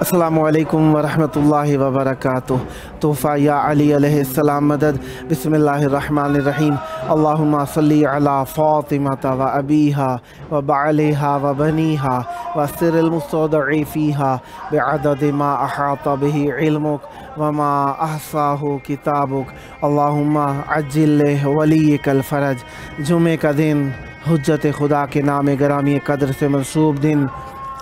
السلام علیکم ورحمۃ اللہ وبرکاتہ۔ تحفہ یا علی علیہ السلام مدد۔ بسم اللہ الرحمن الرحیم۔ اللہم صلی علی فاطمہ و ابیہا و بعلہا و بنیہا و سر المستودع فیہا بعدد ما احاط بہ علمک وما احصاہ کتابک۔ اللہم عجل ولیک الفرج۔ جمعہ کا دن حجت خدا کے نام گرامی قدر سے منسوب دن۔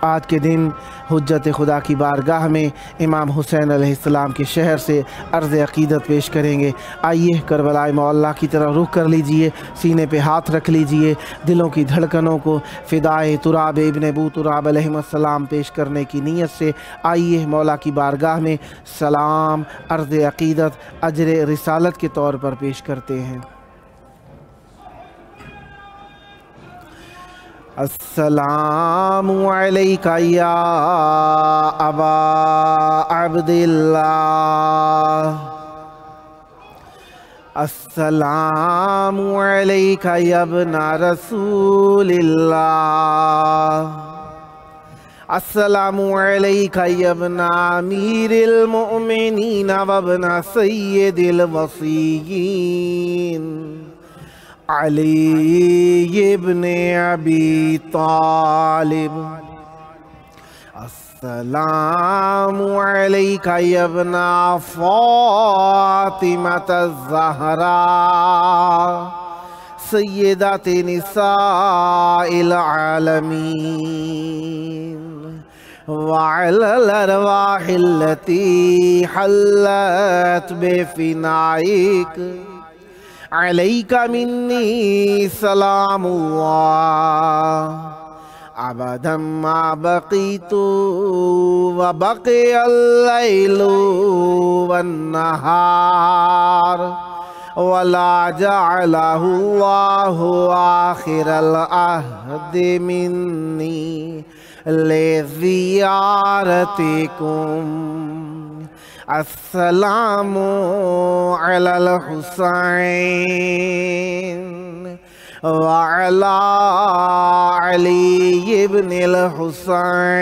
آج کے دن حجت خدا کی بارگاہ میں امام حسین علیہ السلام کے شہر سے عرض عقیدت پیش کریں گے۔ آئیے کربلائے معلیٰ کی طرف رخ کر لیجئے، سینے پہ ہاتھ رکھ لیجئے، دلوں کی دھڑکنوں کو فدائے تراب ابن ابو تراب علیہ السلام پیش کرنے کی نیت سے آئیے مولا کی بارگاہ میں سلام عرض عقیدت اجر رسالت کے طور پر پیش کرتے ہیں۔ السلام علیکہ یا ابا عبداللہ، السلام علیکہ یا ابن رسول اللہ، السلام علیکہ یا ابن امیر المؤمنین و ابن سید الوصیین علی ابن ابی طالب، السلام علیکہ یا ابن فاطمة الزہراء سیدات نساء العالمین، وعلی الارواح التي حلت بفنائک علیکہ منی سلام اللہ ابدا ما بقیت و بقی اللیل والنہار ولا جعلہ اللہ آخر العہد منی لزیارتکم۔ السلام علی الحسین وعلی علی ابن الحسین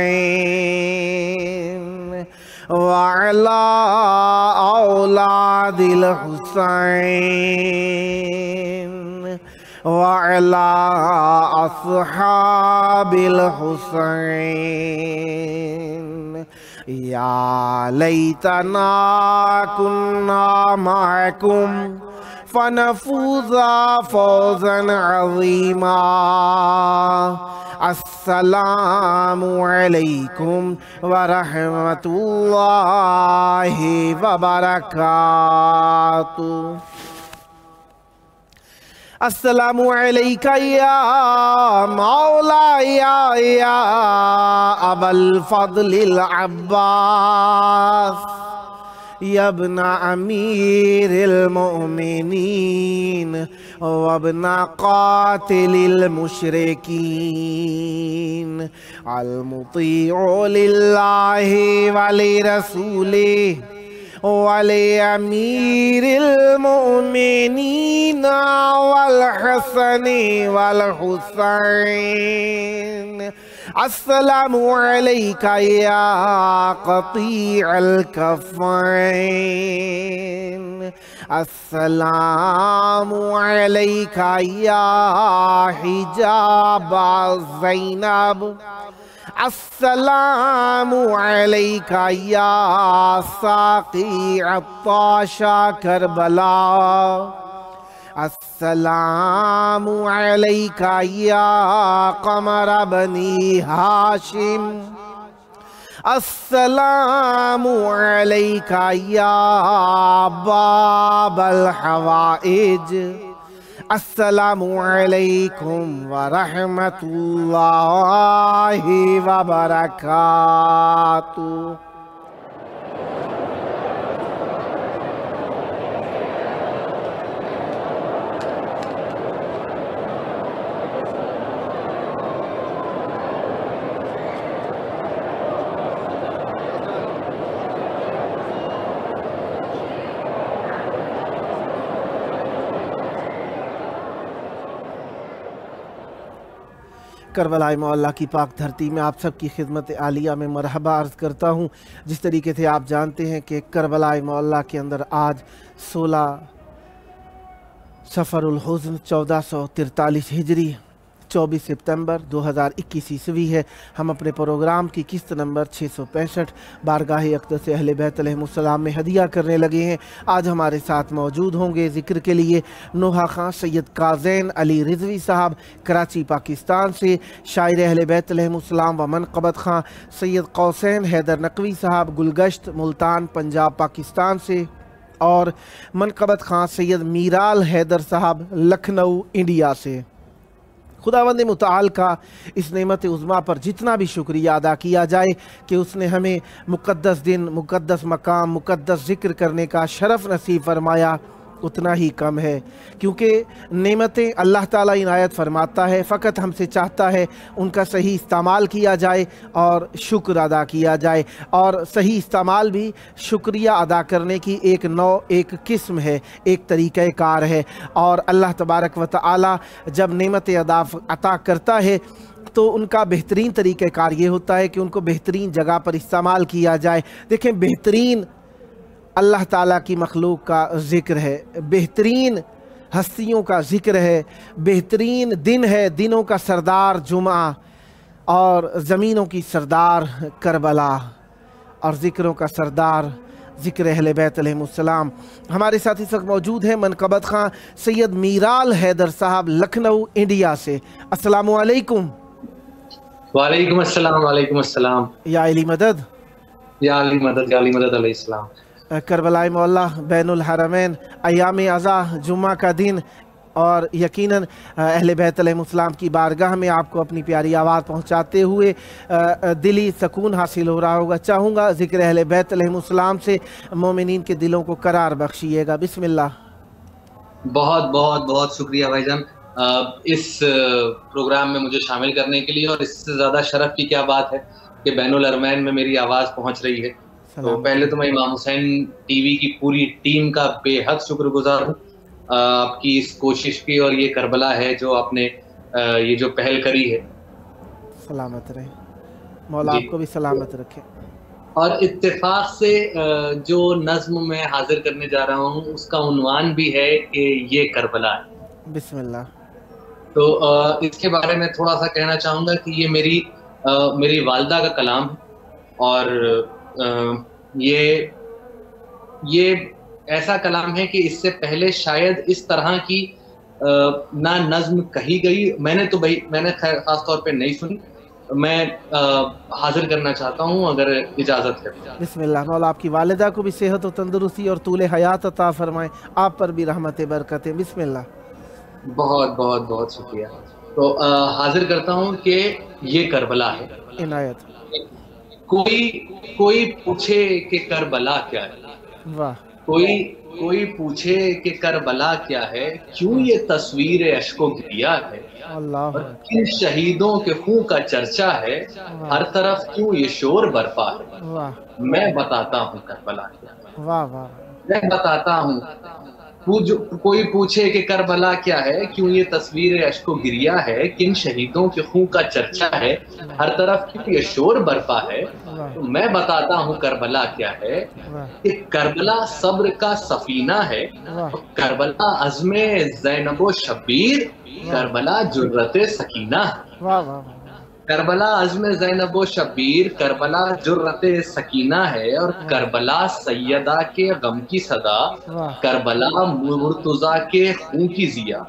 وعلی اولاد الحسین وعلی اصحاب الحسین۔ یا لیتنا کننا معکم فنفوز فوزا عظیما۔ السلام علیکم ورحمۃ اللہ وبرکاتہ۔ السلام علیکہ یا مولائی یا ابا الفضل العباس یا ابن امیر المؤمنین و ابن قاتل المشرکین، المطیع للہ ولرسولہ ولأمیر المؤمنین والحسن والحسین۔ السلام علیکہ یا قطیع الکفین، السلام علیکہ یا حجاب زینب، السلام علیکہ یا ساقی عطاش کربلا، السلام علیکہ یا قمر بنی ہاشم، السلام علیکہ یا باب الحوائج۔ السلام علیکم ورحمۃ اللہ وبرکاتہ۔ کربلا معلیٰ کی پاک دھرتی میں آپ سب کی خدمت عالیہ میں مرحبا عرض کرتا ہوں۔ جس طریقے سے آپ جانتے ہیں کہ کربلا معلیٰ کے اندر آج 16 صفر الحزن 1443 ہجری 24 ستمبر 2021 عیسوی ہے۔ ہم اپنے پروگرام کی قسط نمبر 665 بارگاہ اقدس اہل بیت علیہم السلام میں ہدیہ کرنے لگے ہیں۔ آج ہمارے ساتھ موجود ہوں گے ذکر کے لیے نوحہ خان سید قازین علی رضوی صاحب کراچی پاکستان سے، شاعر اہل بیت علیہم السلام و منقبت خان سید قوسین حیدر نقوی صاحب گلگشت ملتان پنجاب پاکستان سے، اور منقبت خان سید میرال حیدر صاحب لکھنؤ انڈیا سے۔ خداوند متعال کا اس نعمت عظمیٰ پر جتنا بھی شکریہ ادا کیا جائے کہ اس نے ہمیں مقدس دن، مقدس مقام، مقدس ذکر کرنے کا شرف نصیب فرمایا، اتنا ہی کم ہے، کیونکہ نعمتیں اللہ تعالیٰ عنایت فرماتا ہے، فقط ہم سے چاہتا ہے ان کا صحیح استعمال کیا جائے اور شکر ادا کیا جائے، اور صحیح استعمال بھی شکریہ ادا کرنے کی ایک نوع، ایک قسم ہے، ایک طریقہ کار ہے۔ اور اللہ تبارک و تعالیٰ جب نعمت عطا کرتا ہے تو ان کا بہترین طریقہ کار یہ ہوتا ہے کہ ان کو بہترین جگہ پر استعمال کیا جائے۔ دیکھیں، بہترین اللہ تعالیٰ کی مخلوق کا ذکر ہے، بہترین ہستیوں کا ذکر ہے، بہترین دن ہے، دنوں کا سردار جمعہ اور زمینوں کی سردار کربلا اور ذکروں کا سردار ذکر اہل بیت علیہم السلام۔ ہمارے ساتھ اس وقت موجود ہیں منقبت خان سید میرال حیدر صاحب لکھنؤ انڈیا سے۔ السلام علیکم۔ وعلیکم السلام، وعلیکم السلام۔ یا علی مدد، یا علی مدد، یا علی مدد علیہ السلام۔ کربلا معلیٰ بین الحرمین، ایام عزا، جمعہ کا دن، اور یقیناً اہل بیت علیہم السلام کی بارگاہ میں آپ کو اپنی پیاری آواز پہنچاتے ہوئے دلی سکون حاصل ہو رہا ہوگا۔ چاہوں گا ذکر اہل بیت علیہم السلام سے مومنین کے دلوں کو قرار بخشیے گا۔ بسم اللہ۔ بہت بہت بہت شکریہ بھائی جان اس پروگرام میں مجھے شامل کرنے کے لیے، اور اس سے زیادہ شرف کی کیا بات ہے کہ بین الحرمین میں میری آواز پہنچ رہی ہے۔ تو پہلے تو میں امام حسین ٹی وی کی پوری ٹیم کا بے حد شکر گزار ہوں آپ کی اس کوشش کی، اور یہ کربلا ہے جو آپ نے یہ جو پہل کری ہے۔ سلامت رہے مولا، آپ کو بھی سلامت رکھے۔ اور اتفاق سے جو نظم میں حاضر کرنے جا رہا ہوں اس کا عنوان بھی ہے کہ یہ کربلا ہے۔ بسم اللہ۔ تو اس کے بارے میں تھوڑا سا کہنا چاہوں گا کہ یہ میری والدہ کا کلام ہے، اور یہ ایسا کلام ہے کہ اس سے پہلے شاید اس طرح کی نہ نظم کہی گئی، میں نے خاص طور پہ نہیں سنی۔ میں حاضر کرنا چاہتا ہوں اگر اجازت ہے۔ بسم اللہ۔ مولا آپ کی والدہ کو بھی صحت و تندرستی اور طول حیات عطا فرمائے، آپ پر بھی رحمت برکتیں۔ بسم اللہ۔ بہت بہت بہت شکریہ۔ تو حاضر کرتا ہوں کہ یہ کربلا ہے۔ عنایت۔ کوئی پوچھے کہ کربلا کیا ہے، واہ۔ کوئی پوچھے کہ کربلا کیا ہے، کیوں یہ تصویر اشک و گریہ ہے، اللہ، کن شہیدوں کے خون کا چرچا ہے، ہر طرف کیوں یہ شور برپا ہے، واہ میں بتاتا ہوں کربلا کیا ہے، واہ واہ، میں بتاتا ہوں۔ کوئی پوچھے کہ کربلا کیا ہے، کیوں یہ تصویر اشک و گریہ ہے، کن شہیدوں کے خون کا چرچا ہے، ہر طرف کیوں یہ شور برپا ہے، تو میں بتاتا ہوں کربلا کیا ہے، کہ کربلا صبر کا سفینہ ہے، کربلا عزم زینب و شبیر، کربلا جرت سکینہ ہے، کربلا عزم زینب و شبیر، کربلا جرت سکینہ ہے، اور کربلا سیدہ کے غم کی صدا، کربلا مرتضیٰ کے خون کی ضیا،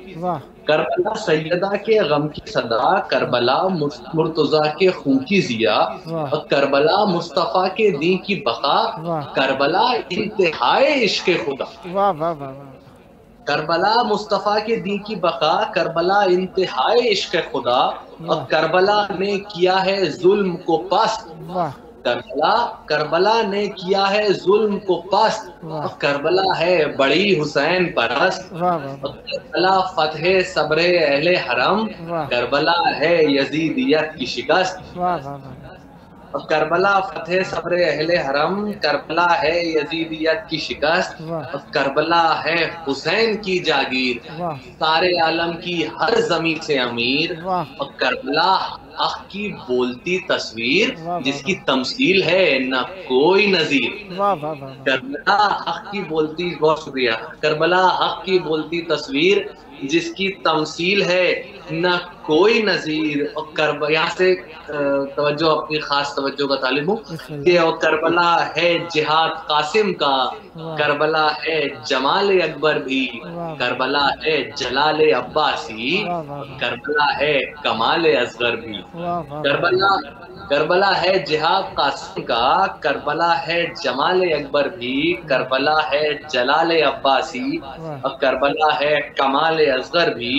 کربلا سیدہ کے غم کی صدا، کربلا مرتضیٰ کے خون کی ضیا، اور کربلا مصطفیٰ کے دین کی بقا، کربلا انتہائے عشق خدا، کربلا مصطفیٰ کے دین کی بقا، کربلا انتہائے عشق خدا، اور کربلا نے کیا ہے ظلم کو پست، کربلا نے کیا ہے ظلم کو پست، اور کربلا ہے بڑی حسین پرست، اور کربلا فتح صبر اہل حرم، کربلا ہے یزیدیت کی شکست، اور کربلا فتح صبر اہل حرم، کربلا ہے یزیدیت کی شکست، اور کربلا ہے حسین کی جاگیر، سارے عالم کی ہر زمین سے امیر، اور کربلا حق کی بولتی تصویر جس کی تمثیل ہے نہ کوئی نظیر۔ کربلا حق کی بولتی، بہت شکریہ، کربلا حق کی بولتی تصویر جس کی تمثیل ہے نہ کوئی نظیر۔ اور یہاں سے توجہ، اپنی خاص توجہ کا طالب ہوں کہ کربلا ہے جہاد قاسم کا، کربلا ہے جمال اکبر بھی، کربلا ہے جلال عباسی، کربلا ہے کمال اصغر بھی۔ کربلا ہے جہاد قاسم کا، کربلا ہے جمال اکبر بھی، کربلا ہے جلال عباسی، اور کربلا ہے کمال اصغر بھی۔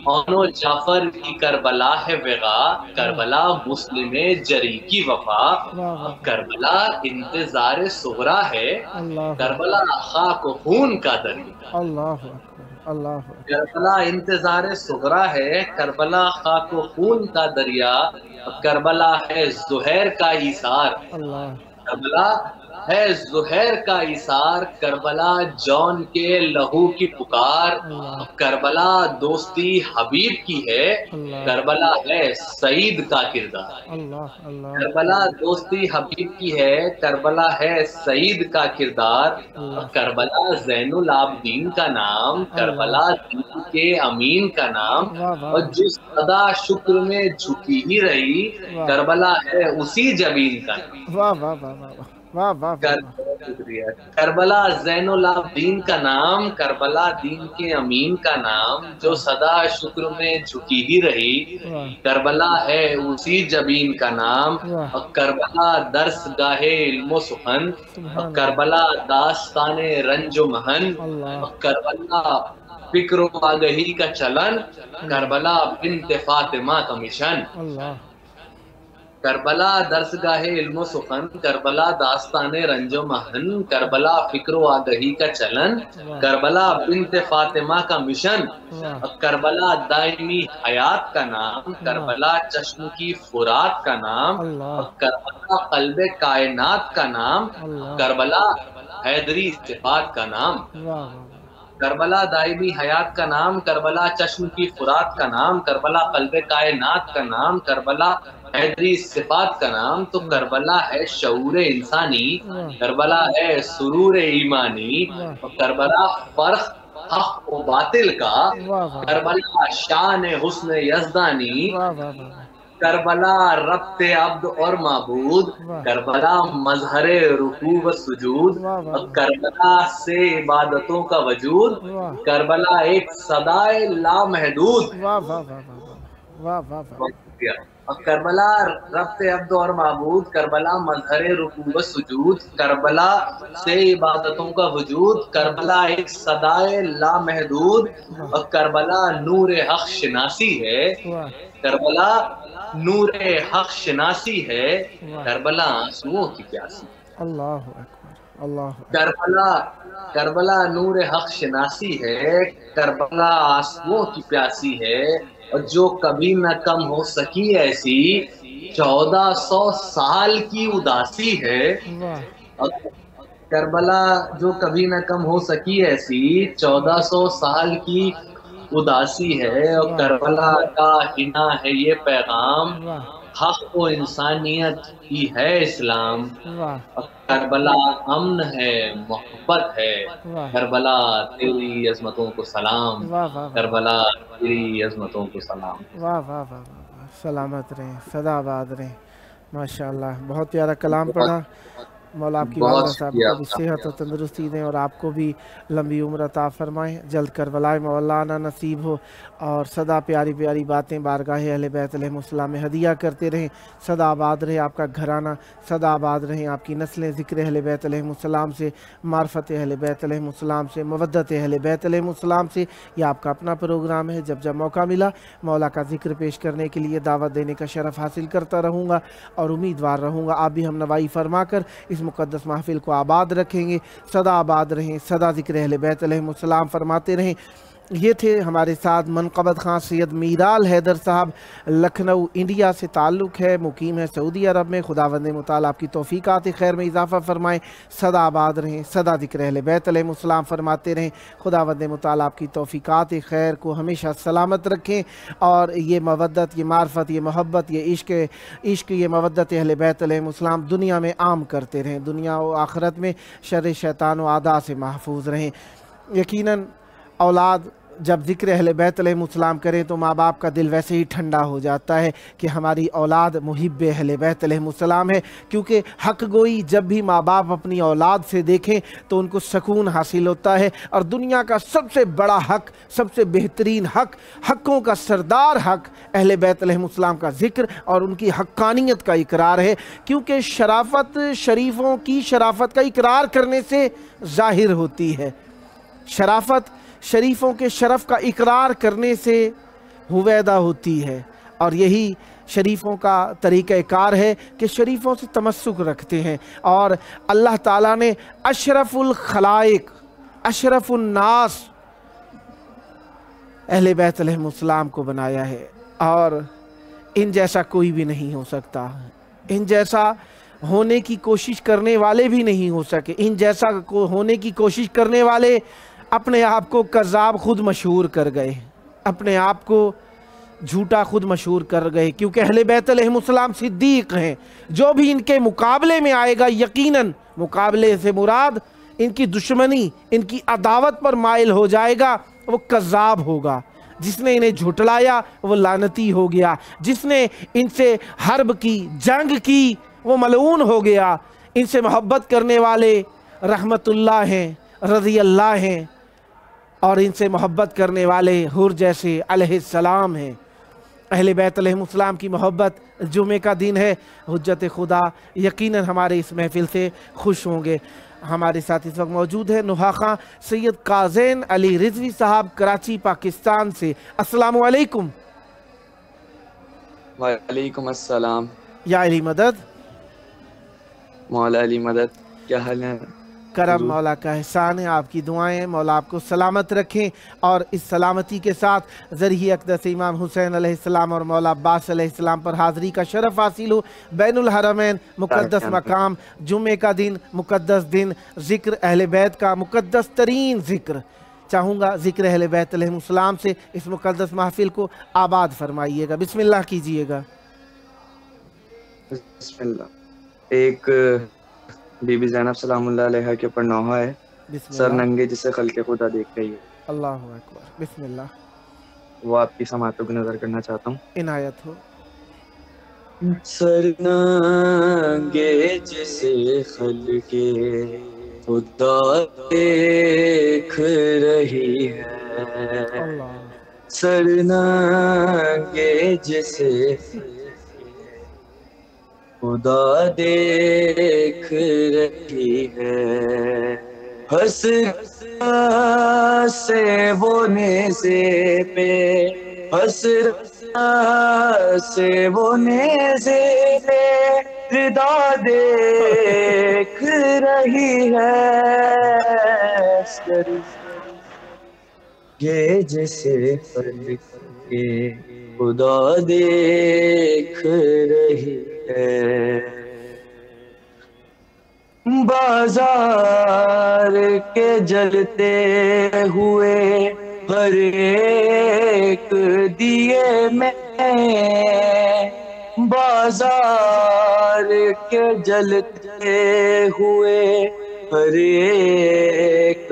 اونو جعفر کی کربلا ہے وغا، کربلا مسلم جری کی وفا، اور کربلا انتظار صغرا ہے، کربلا خاک و خون کا دریا۔ کربلا انتظار صغرا ہے، کربلا خاک و خون کا دریا، کربلا ہے زہیر کا ایثار، کربلا ہے زہیر کا ایثار، کربلا جون کے لہو کی پکار، کربلا دوستی حبیب کی ہے، کربلا ہے سعید کا کردار۔ کربلا دوستی حبیب کی ہے، کربلا ہے سعید کا کردار، کربلا زین العابدین کا نام، کربلا دین کے امین کا نام، اور جس صدا شکر میں جھکی ہی رہی، کربلا ہے اسی جبین کا نام۔ کربلا زین العابدین کا نام، کربلا دین کے امین کا نام، جو صدا شکر میں جھکی ہی رہی، کربلا ہے اسی جبین کا نام، اور کربلا درس گاہ علم و سخن، اور کربلا داستان رنج و محن، اور کربلا فکر و آگہی کا چلن، کربلا بنت فاطمہ کا مشن۔ کربلا درسگاہ علم و سخن، کربلا داستان رنج و محن، کربلا فکر و آگہی کا چلن، کربلا بنت فاطمہ کا مشن، کربلا دائمی حیات کا نام، کربلا چشم کی فرات کا نام، کربلا قلب کائنات کا نام، کربلا حیدری صفات کا نام۔ کربلا دائمی حیات کا نام، کربلا چشم کی فرات کا نام، کربلا قلب کائنات کا نام، کربلا حیدری صفات کا نام۔ تو کربلا ہے شعور انسانی، کربلا ہے سرور ایمانی، اور کربلا فرق حق و باطل کا، کربلا شان حسن یزدانی، کربلا ربط عبد اور معبود، کربلا مظہر رکوع و سجود، اور کربلا سے عبادتوں کا وجود، کربلا ایک صدائے لامحدود۔ اور کربلا ربط عبد اور معبود، کربلا مظہر رکوع و سجود، کربلا سے عبادتوں کا وجود، کربلا ایک صدائے لامحدود، اور کربلا نور حق شناسی ہے، کربلا نور حق شناسی ہے، کربلا آنسوؤں کی پیاسی۔ کربلا نور حق شناسی ہے، کربلا آنسوؤں کی پیاسی ہے، اور جو کبھی نہ کم ہو سکی ایسی 1400 سال کی اداسی ہے۔ کربلا جو کبھی نہ کم ہو سکی ایسی 1400 سال کی اداسی ہے، اور کربلا کا حنا ہے یہ پیغام، حق و انسانیت کی ہے اسلام، اور کربلا امن ہے محبت ہے، کربلا تیری عظمتوں کو سلام، کربلا تیری عظمتوں کو سلام۔ واہ واہ واہ واہ، سلامت رہیں، سدا آباد رہیں، ماشاءاللہ، بہت پیارا کلام پڑھا۔ مولا آپ کی والدہ صاحب کو بھی صحت و تندرستی دیں، اور آپ کو بھی لمبی عمر عطا فرمائیں، جلد کربلائے مولانا نصیب ہو، اور سدا پیاری پیاری باتیں بارگاہ اہل بیت علیہ السلام میں ہدیہ کرتے رہیں۔ سدا آباد رہے آپ کا گھرانہ، سدا آباد رہیں آپ کی نسلیں، ذکر اہل بیت علیہ السلام سے، معرفت اہل بیت علیہ السلام سے، مودت اہل بیت علیہ السلام سے۔ یہ آپ کا اپنا پروگرام ہے، جب جب موقع ملا مولا کا ذکر پیش کرنے کے لیے دعوت دینے کا شرف حاصل کرتا رہوں گا، اور امیدوار رہوں گا آپ بھی ہم نوائی فرما کر اس مقدس محفل کو آباد رکھیں گے۔ سدا آباد رہیں، سدا ذکر اہل بیت علیہ السلام فرماتے رہیں۔ یہ تھے ہمارے ساتھ منقبت خان سید میرال حیدر صاحب، لکھنؤ انڈیا سے تعلق ہے، مقیم ہے سعودی عرب میں۔ خداوند متعال آپ کی توفیقات خیر میں اضافہ فرمائیں، سدا آباد رہیں، سدا ذکر اہل بیت علیہ السلام فرماتے رہیں۔ خداوند متعال آپ کی توفیقات خیر کو ہمیشہ سلامت رکھیں، اور یہ مودت، یہ معرفت، یہ محبت، یہ عشق، یہ مودت اہل بیت علیہ السلام دنیا میں عام کرتے رہیں، دنیا و آخرت میں شر شیطان و اعداء سے محفوظ رہیں۔ یقیناً اولاد جب ذکر اہل بیت علیہ السلام کریں تو ماں باپ کا دل ویسے ہی ٹھنڈا ہو جاتا ہے کہ ہماری اولاد محب اہل بیت علیہ السلام ہے، کیونکہ حق گوئی جب بھی ماں باپ اپنی اولاد سے دیکھیں تو ان کو سکون حاصل ہوتا ہے، اور دنیا کا سب سے بڑا حق، سب سے بہترین حق، حقوں کا سردار حق اہل بیت علیہ السلام کا ذکر اور ان کی حقانیت کا اقرار ہے، کیونکہ شرافت شریفوں کی شرافت کا اقرار کرنے سے ظاہر ہوتی ہے، شرافت شریفوں کے شرف کا اقرار کرنے سے ہویدا ہوتی ہے، اور یہی شریفوں کا طریقہ کار ہے کہ شریفوں سے تمسک رکھتے ہیں، اور اللہ تعالیٰ نے اشرف الخلائق، اشرف الناس اہل بیت علیہ السلام کو بنایا ہے، اور ان جیسا کوئی بھی نہیں ہو سکتا، ان جیسا ہونے کی کوشش کرنے والے بھی نہیں ہو سکے، ان جیسا ہونے کی کوشش کرنے والے اپنے آپ کو کذاب خود مشہور کر گئے، اپنے آپ کو جھوٹا خود مشہور کر گئے، کیونکہ اہل بیت علیہ السلام صدیق ہیں۔ جو بھی ان کے مقابلے میں آئے گا، یقیناً مقابلے سے مراد ان کی دشمنی، ان کی عداوت پر مائل ہو جائے گا، وہ کذاب ہوگا۔ جس نے انہیں جھٹلایا وہ لعنتی ہو گیا، جس نے ان سے حرب کی، جنگ کی، وہ ملعون ہو گیا۔ ان سے محبت کرنے والے رحمت اللہ ہیں، رضی اللہ ہیں، اور ان سے محبت کرنے والے حور جیسے علیہ السلام ہیں۔ اہل بیت علیہ السلام کی محبت جمعہ کا دن ہے، حجت خدا یقیناً ہمارے اس محفل سے خوش ہوں گے۔ ہمارے ساتھ اس وقت موجود ہے نہا خان سید قازین علی رضوی صاحب، کراچی پاکستان سے۔ السلام علیکم۔ وعلیکم السلام۔ یا علی مدد، مولا علی مدد، کیا حال ہے؟ کرم مولا کا احسان ہے، آپ کی دعائیں، مولا آپ کو سلامت رکھیں، اور اس سلامتی کے ساتھ ذریعہ اقدس امام حسین علیہ السلام اور مولا عباس علیہ السلام پر حاضری کا شرف حاصل ہو۔ بین الحرمین مقدس مقام، جمعے کا دن، مقدس دن، ذکر اہل بیت کا مقدس ترین ذکر۔ چاہوں گا ذکر اہل بیت علیہ السلام سے اس مقدس محفل کو آباد فرمائیے گا، بسم اللہ کیجئے گا۔ بسم اللہ۔ ایک بی بی زینب سلام اللہ علیہ کے اوپر نوحہ ہے، بسم سر اللہ، ننگے جسے خلق خدا دیکھ رہی ہے، اللہ اکبر، بسم اللہ، وہ آپ کی سماعتوں کو نظر کرنا چاہتا ہوں۔ عنایت ہو۔ سر ننگے جسے خلق خدا دیکھ رہی ہے، اللہ، سر ننگے جسے خدا دیکھ رہی ہے، حسرت سے وہ نیزے پہ، حسرت سے وہ نیزے پہ ردا دیکھ رہی ہے، سر یہ جسے خلق کے خدا دیکھ رہی ہے، بازار کے جلتے ہوئے ہر ایک دیے میں، بازار کے جلتے ہوئے ہر ایک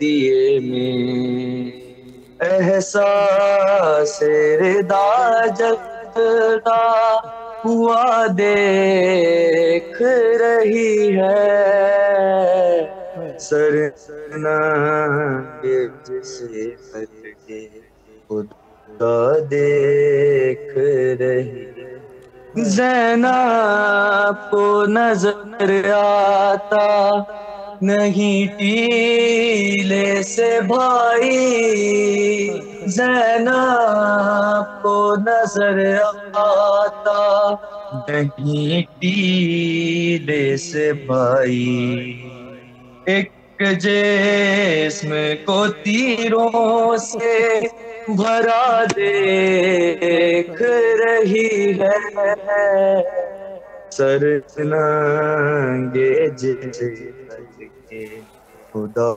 دیے میں، احساس رضا جلتا ہوا دیکھ رہی ہے، سر ننگے جسے خلق خدا دیکھ رہی ہے، زینب کو نظر آتا نہیں ٹیلے سے بھائی، زینب کو نظر آتا نہیں ٹیلے سے بھائی، ایک کہ جسم کو تیروں سے بھرا دیکھ رہی ہے، سر ننگے جسے کے خدا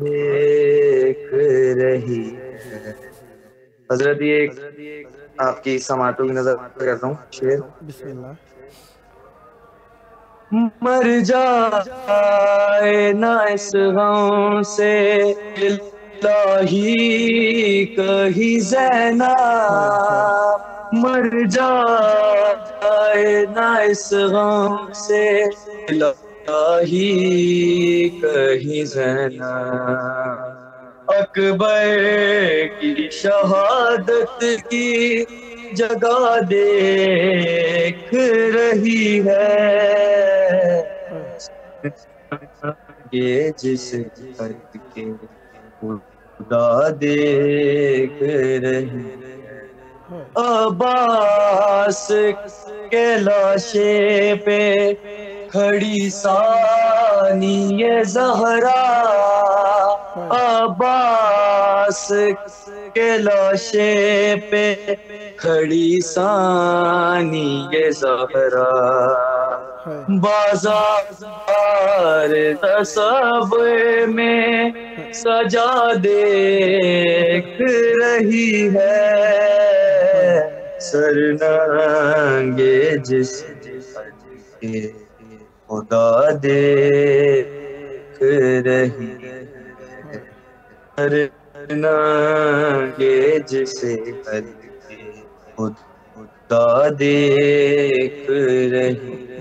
دیکھ رہی ہے۔ حضرت یہ آپ کی سماعتوں کی نظر کرتا ہوں شعر۔ بسم اللہ۔ مر جائے نہ اس غم سے الہی کہیں زینب، مر جائے نہ اس غم سے الہی کہیں زینب، اکبر کی شہادت کی جگہ دیکھ رہی ہے، یہ جس حد کے خدا دیکھ رہی ہے، عباس کے لاشے پہ کھڑی ثانی زہرا، عباس کے لاشے پہ کھڑی ثانی زہرا، بازار تصور میں سجا دیکھ رہی ہے، سر ننگے جس حد کے خدا دیکھ رہی ہے، سر ننگے جس حد کے خدا دیکھ رہی ہے،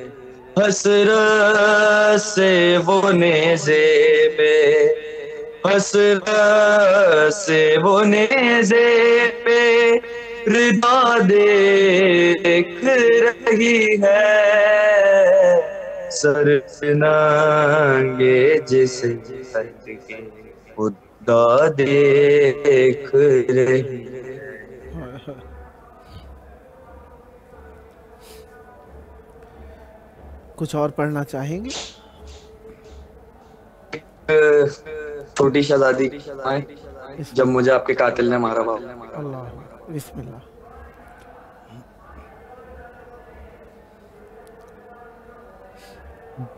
حسرت سے وہ نیزے پہ، حسرت سے وہ نیزے پہ ردا دیکھ رہی ہے، سر ننگے جس حد کے خدا دیکھ رہی ہے۔ کچھ اور پڑھنا چاہیں گے؟ چھوٹی شہزادی آئیں جب مجھے آپ کے قاتل نے مارا بابا۔ اللہ، بسم اللہ۔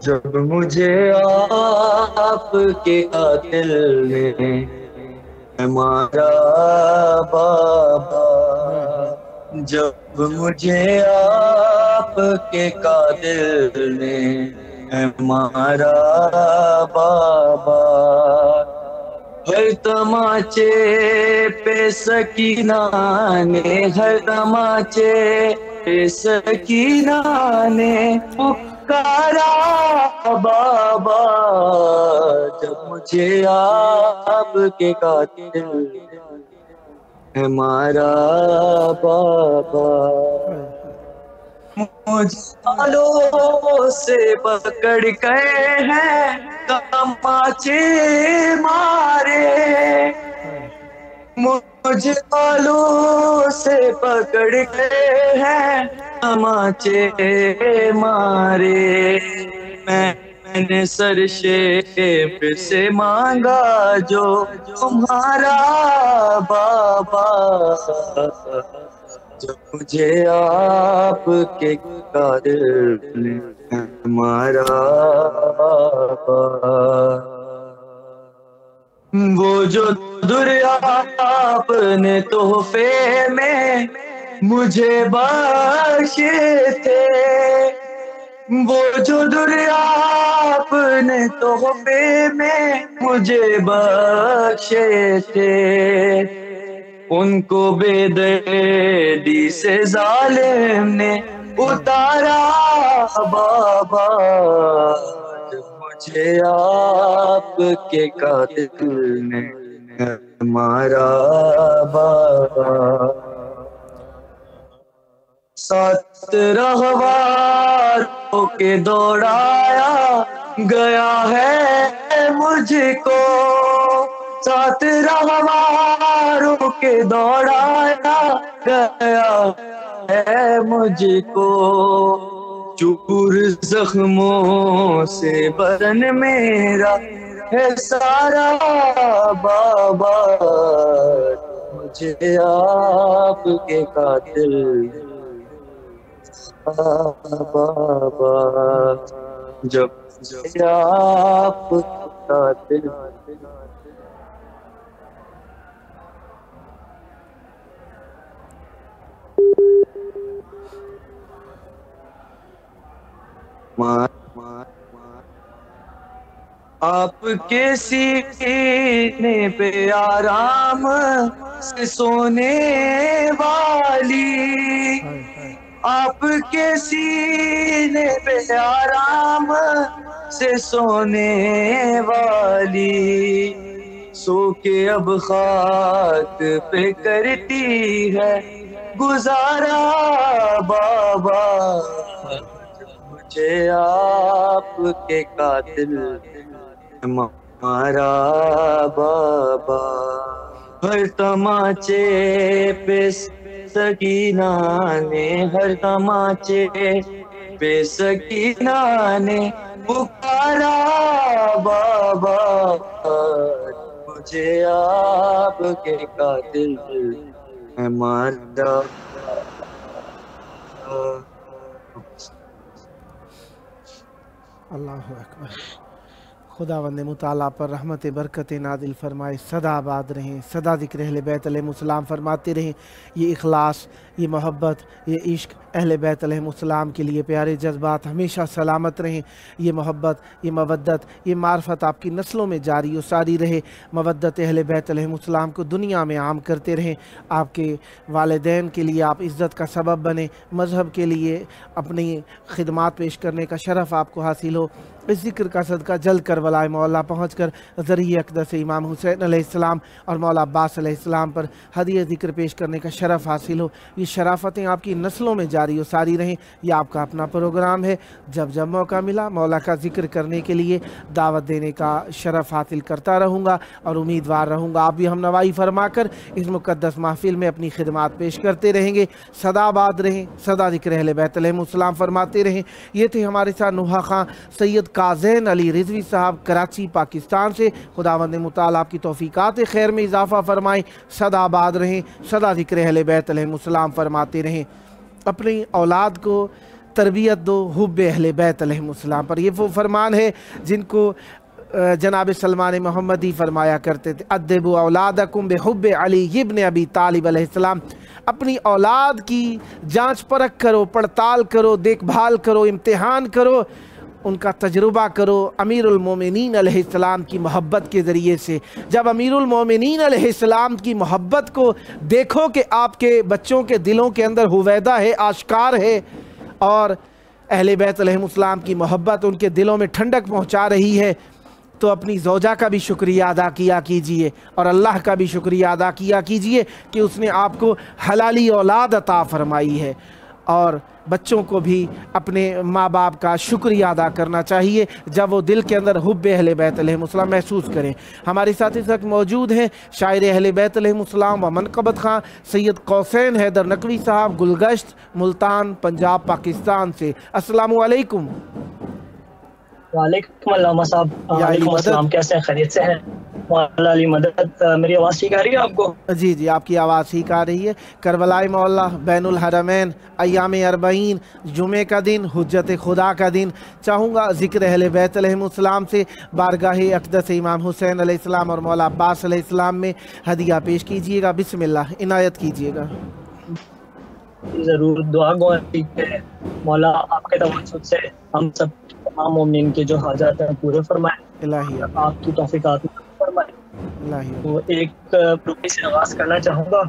جب مجھے آپ کے قاتل نے مارا بابا، جب مجھے آپ کے قاتل نے مارا بابا، ہر تماچے پہ سکینہ نے، ہر تماچے پہ سکینہ نے پکارا بابا، جب مجھے آپ کے قاتل ہمارا بابا، مجھے بالوں سے پکڑ گئے ہیں تماچے مارے، مجھے بالوں سے پکڑ گئے ہیں تماچے مارے، میں نے سر شیب سے مانگا جو تمہارا بابا، جب مجھے آپ کے قاتل نے مارا بابا، وہ جو دریا آپ نے تحفے میں مجھے بخشے تھے، وہ جو دریا آپ نے تحفے میں مجھے بخشے تھے، ان کو بے دردی سے ظالم نے اتارا بابا، جب مجھے آپ کے قاتل نے مارا بابا، ساتھ رہواروں کے دوڑایا گیا ہے مجھ کو، ساتھ رہواروں کے دوڑایا گیا ہے مجھ کو، چور زخموں سے بدن میرا ہے سارا بابا، مجھے آپ کے قاتل بابا، جب مجھے آپ کے قاتل آپ کے سینے پہ آرام سے سونے والی، آپ کے سینے پہ آرام سے سونے والی، سو کے اب خاک پہ کرتی ہے گزارا بابا، مجھے آپ کے قاتل ہمارا بابا، ہر تماچے پہ سکینہ نے، ہر تماچے پہ سکینہ نے پکارا بابا، مجھے آپ کے قاتل ہمارا اللہ اکبر۔ خداوند مطالعہ پر رحمت برکت نازل فرمائے، سدا آباد رہیں، سدا ذکر اہل بیت علیہ السلام فرماتے رہیں۔ یہ اخلاص، یہ محبت، یہ عشق اہل بیت علیہ السلام کے لیے پیارے جذبات ہمیشہ سلامت رہیں۔ یہ محبت، یہ مودت، یہ معرفت آپ کی نسلوں میں جاری و ساری رہے۔ مودت اہل بیت علیہ السلام کو دنیا میں عام کرتے رہیں۔ آپ کے والدین کے لیے آپ عزت کا سبب بنیں، مذہب کے لیے اپنی خدمات پیش کرنے کا شرف آپ کو حاصل ہو۔ اس ذکر کا صدقہ جلد کربلا مولا پہنچ کر ذریعہ اقدس امام حسین علیہ السلام اور مولا عباس علیہ السلام پر ہدیہ ذکر پیش کرنے کا شرف حاصل ہو۔ یہ شرافتیں آپ کی نسلوں میں جاری و ساری رہیں۔ یہ آپ کا اپنا پروگرام ہے، جب جب موقع ملا مولا کا ذکر کرنے کے لیے دعوت دینے کا شرف حاصل کرتا رہوں گا اور امیدوار رہوں گا آپ بھی ہم نوائی فرما کر اس مقدس محفل میں اپنی خدمات پیش کرتے رہیں گے۔ سدا آباد رہیں، سدا ذکر اہل بیت علیہ السلام فرماتے رہیں۔ یہ تھے ہمارے ساتھ نوحہ خان سید کاظم علی رضوی صاحب کراچی پاکستان سے۔ خداوند مطالعہ آپ کی توفیقات خیر میں اضافہ فرمائیں، سدا آباد رہیں، سدا ذکر اہل بیت علیہ السلام فرماتے رہیں۔ اپنی اولاد کو تربیت دو حب اہل بیت علیہ السلام پر۔ یہ وہ فرمان ہے جن کو جناب سلمان محمدی فرمایا کرتے تھے، ادبوا اولادکم بحب علی ابن ابی طالب علیہ السلام۔ اپنی اولاد کی جانچ پرکھ کرو، پڑتال کرو، دیکھ بھال کرو، امتحان کرو، ان کا تجربہ کرو امیر المومنین علیہ السلام کی محبت کے ذریعے سے۔ جب امیر المومنین علیہ السلام کی محبت کو دیکھو کہ آپ کے بچوں کے دلوں کے اندر ہویدہ ہے، آشکار ہے، اور اہل بیت علیہ السلام کی محبت ان کے دلوں میں ٹھنڈک پہنچا رہی ہے، تو اپنی زوجہ کا بھی شکریہ ادا کیا کیجئے اور اللہ کا بھی شکریہ ادا کیا کیجئے کہ اس نے آپ کو حلالی اولاد عطا فرمائی ہے۔ اور بچوں کو بھی اپنے ماں باپ کا شکریہ ادا کرنا چاہیے جب وہ دل کے اندر حب اہل بیت علیہ السلام محسوس کریں۔ ہمارے ساتھ اس وقت موجود ہیں شاعر اہل بیت علیہ السلام و منقبت خان سید قوسین حیدر نقوی صاحب، گلگشت، ملتان، پنجاب، پاکستان سے۔ السلام علیکم۔ وعلیکم السلام صاحب، وعلیکم السلام، کیسے ہیں؟ خیریت سے ہیں؟ مولا علی مدد۔ میری آواز ٹھیک آ رہی ہے آپ کو؟ جی جی، آپ کی آواز ٹھیک آ رہی ہے۔ کربلائے مولا، بین الحرمین، ایام اربعین، جمعے کا دن، حجت خدا کا دن، چاہوں گا ذکر اہل بیت علیہ السلام سے بارگاہ اقدس امام حسین علیہ السلام اور مولا عباس علیہ السلام میں ہدیہ پیش کیجئے گا۔ بسم اللہ، عنایت کیجئے گا۔ ضرور، دعا گو ہے مولا آپ کے توسط سے ہم سب تمام مومنین کے جو حاجات ہیں پورے فرمائیں، الہی آپ کی توفیقات فرمائیں۔ الہی تو ایک روپی سے آغاز کرنا چاہوں گا،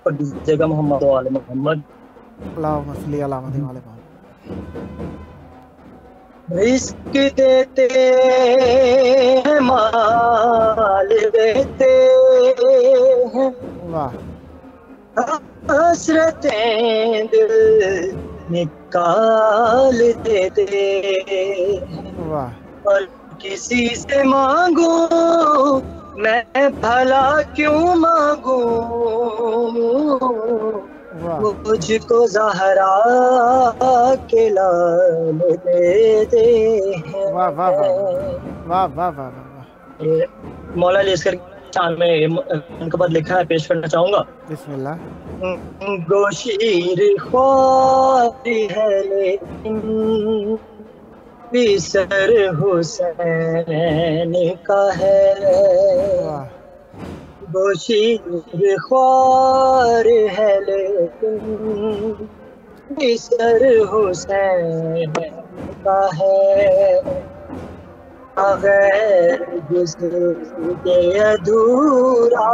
پڑھ دیجیے گا محمد و آل محمد۔ اللہم صلی علی محمد۔ عشق دیتے ہیں، مال دیتے ہیں، واہ، حسرتیں دل نکال دیتے، واہ، اور کسی سے مانگوں میں بھلا کیوں مانگوں، واہ، مجھ کو زہرا کے لال دے دے واہ واہ واہ واہ واہ واہ واہ واہ۔ یہ مولا علی اصغر شان میں ان کے بعد لکھا ہے، پیش کرنا چاہوں گا. بسم اللہ. گوشیر خوار ہے لیکن بھی سر حسین کا ہے. واہ. گوشیر خوار ہے لیکن بھی سر حسین کا ہے. بغیر جس کے ادھورا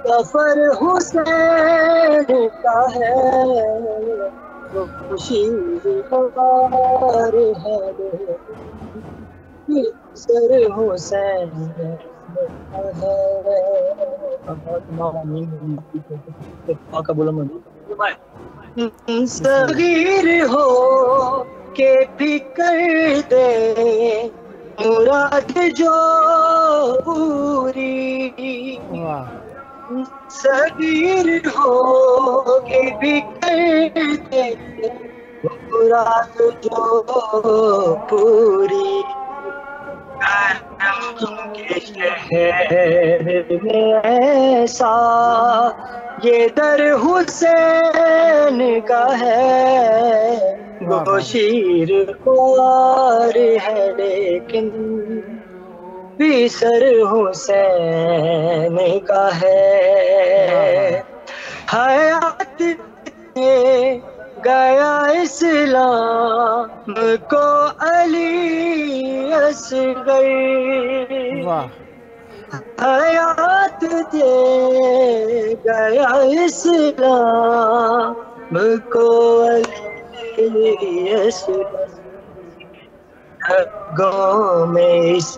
سفر حسین کا ہے. خوشیر خوار ہے سر حسین کا ہے. صغیر ہو کے فکر دے مراد جو پوری. واہ. صغیر ہو کے فکر دے مراد جو پوری. کرم کے شہر میں ایسا یہ در حسین کا ہے. گوشیر خوار ہے لیکن بھی سر حسین کا ہے. حیات میں گیا اسلام کو علی اصغر. واہ. حیات دے گیا اسلام کو علی اصغر. گاؤں میں اس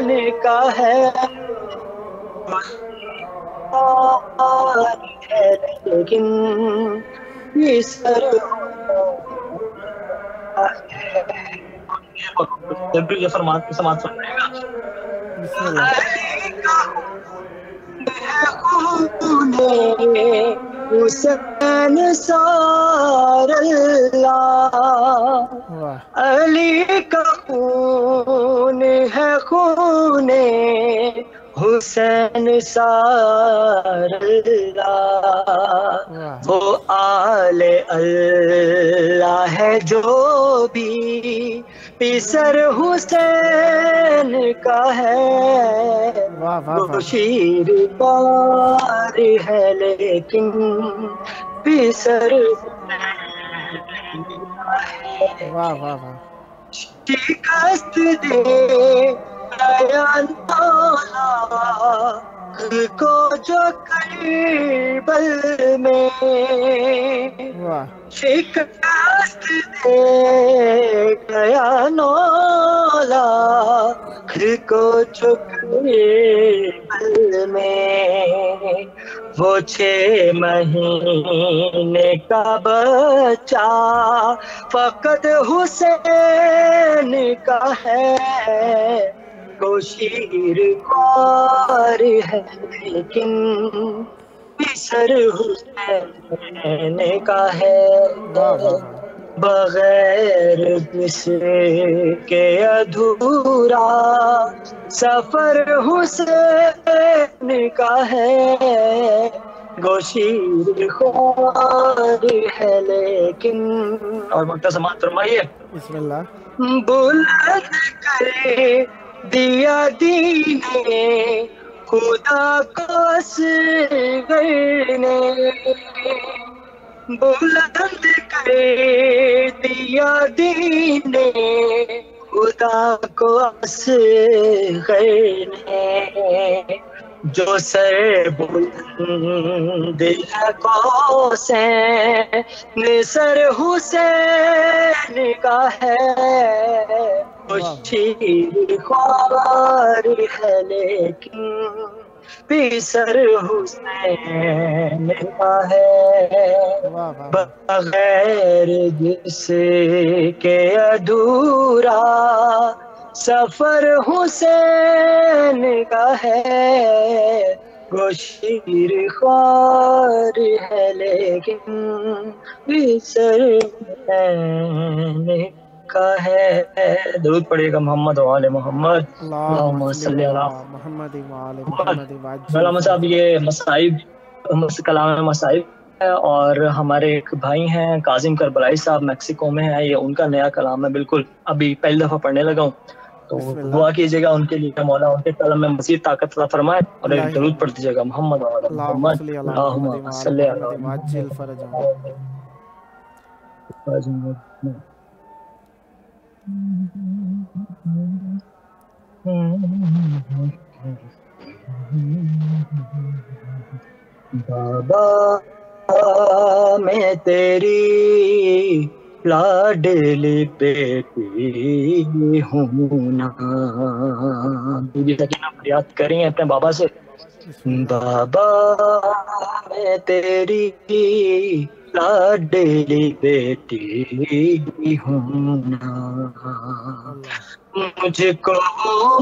نے کا ہے. لیکن یہ سر یہ فرمان کی سماعت سن رہے گا. بسم اللہ. حسین سار اللہ. واہ. علی کا خون ہے خون حسین سار اللہ. وہ آل اللہ ہے جو بھی پیسر حسین کا ہے. واہ واہ واہ. شیر پار ہے لیکن پیسر واہ واہ واہ. شکست دے گیا نالا کو جو کربل میں. واہ. شکست دے گیا نالا کو جو کربل میں. وہ 6 مہینے کا بچہ فقط حسین کا ہے. گوشیر خوار ہے لیکن سر حسین کا ہے. بغیر جس کے ادھورا سفر حسین کا ہے. گوشیر خوار ہے لیکن اور مکتا سماعت فرمائیے. بسم اللہ. بلند کرے دیا دین خدا کو اصغر نے. بلند کرے دیا دین خدا کو اصغر نے. جو سر بلند ہے قوسین سر حسین کا ہے. شیر خوار ہے لیکن پیسر حسین کا ہے. بغیر جس کے ادھورا سفر حسین کا ہے. وہ شیر خوار ہے لیکن بسر کا ہے. درود پڑھیے گا محمد و آل محمد. اللہم اللہم صلی صلی علی علی محمد و آل محمد. محمد وعجل مولانا صاحب فرجہ. یہ مصائب کلام مصائب ہے، اور ہمارے ایک بھائی ہیں قاسم کربلائی صاحب میکسیکو میں ہیں، یہ ان کا نیا کلام ہے، بالکل ابھی پہلی دفعہ پڑھنے لگا ہوں، تو بسم دعا اللہ. کیجیے گا ان کے لیے، مولا ان کے کلام میں مزید طاقت عطا فرمائے، اور ایک درود اللہم پڑھ دیجیے گا محمد و آل اللہم محمد. صلی علی اللہم محمد و آل صلی محمد علی وعجل فرجہ. بابا میں تیری لاڈلی بیٹی ہوں نا. بی بی سکینہ فریاد کر رہی ہیں اپنے بابا سے. بسم اللہ. بابا میں تیری لاڈلی بیٹی ہوں نا، اللہ. مجھ کو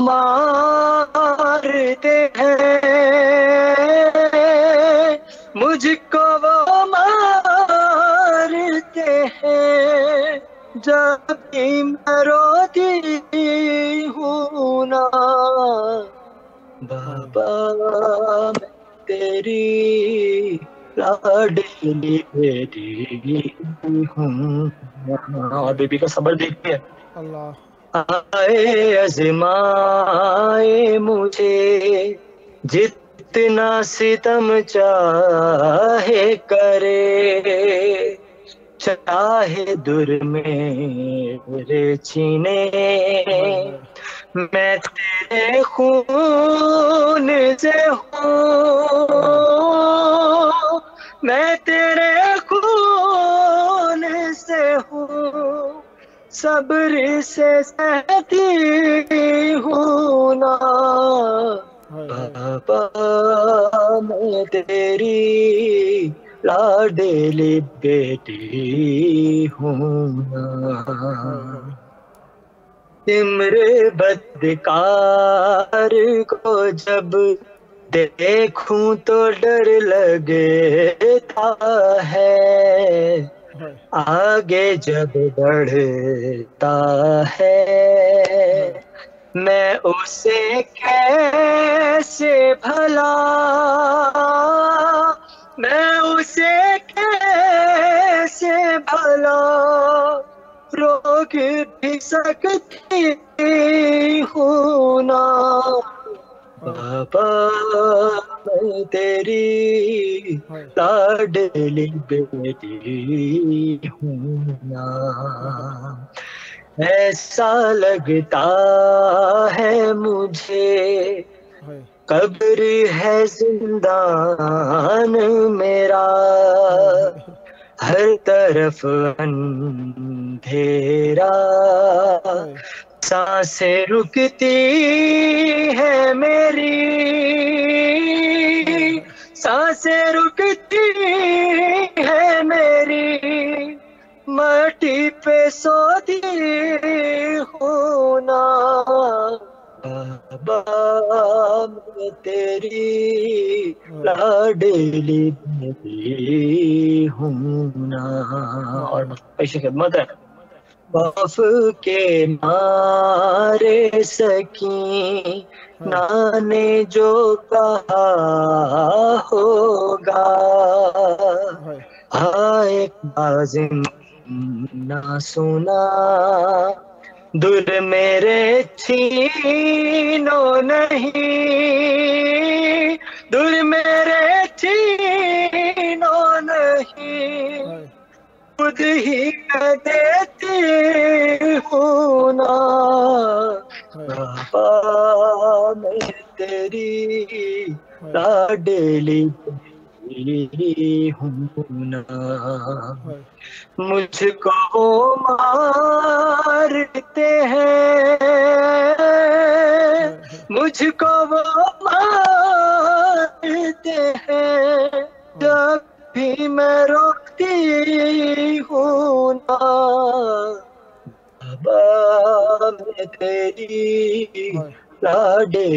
مارتے ہیں، مجھ کو وہ مارتے ہیں، جب بھی میں روتی ہوں نا. بابا میں تیری لاڈلی بیٹی ہوں. اور بیبی کا صبر دیکھیے. اللہ. آئے آزمائے مجھے جتنا ستم چاہے کرے، چاہے در میرے چھینے، میں تیرے خون سے ہوں، میں تیرے خون سے ہوں، صبر سے سہتی ہوں نا. بابا میں تیری لاڈلی بیٹی ہوں نا. تمر بدکار کو جب دیکھوں تو ڈر لگتا ہے، آگے جب بڑھتا ہے میں اسے کیسے بھلا، میں اسے کیسے بھلا روک بھی سکتی ہوں نا. بابا میں تیری لاڈلی بیٹی ہوں نا. ایسا لگتا ہے مجھے قبر ہے زندان میرا، ہر طرف اندھیرا، سانسیں رکتی ہے میری، سانسیں رکتی ہے میری، مٹی پہ سوتی ہوں نا. بابا میں تیری لاڈلی بیٹی ہوں نا. اور پیش خدمت ہے. خوف کے مارے سکینہ نے جو کہا ہوگا، ایک بازم نہ سنا، در میرے چھینو نہیں، در میرے چھینو نہیں، خود ہی میں دیتی ہوں نا. بابا میں تیری لاڈلی بیٹی ہوں نا. مجھ کو مارتے ہیں، مجھ کو وہ مارتے ہیں، جب بھی میں روتی ہوں نا. بابا میں تیری لاڈلی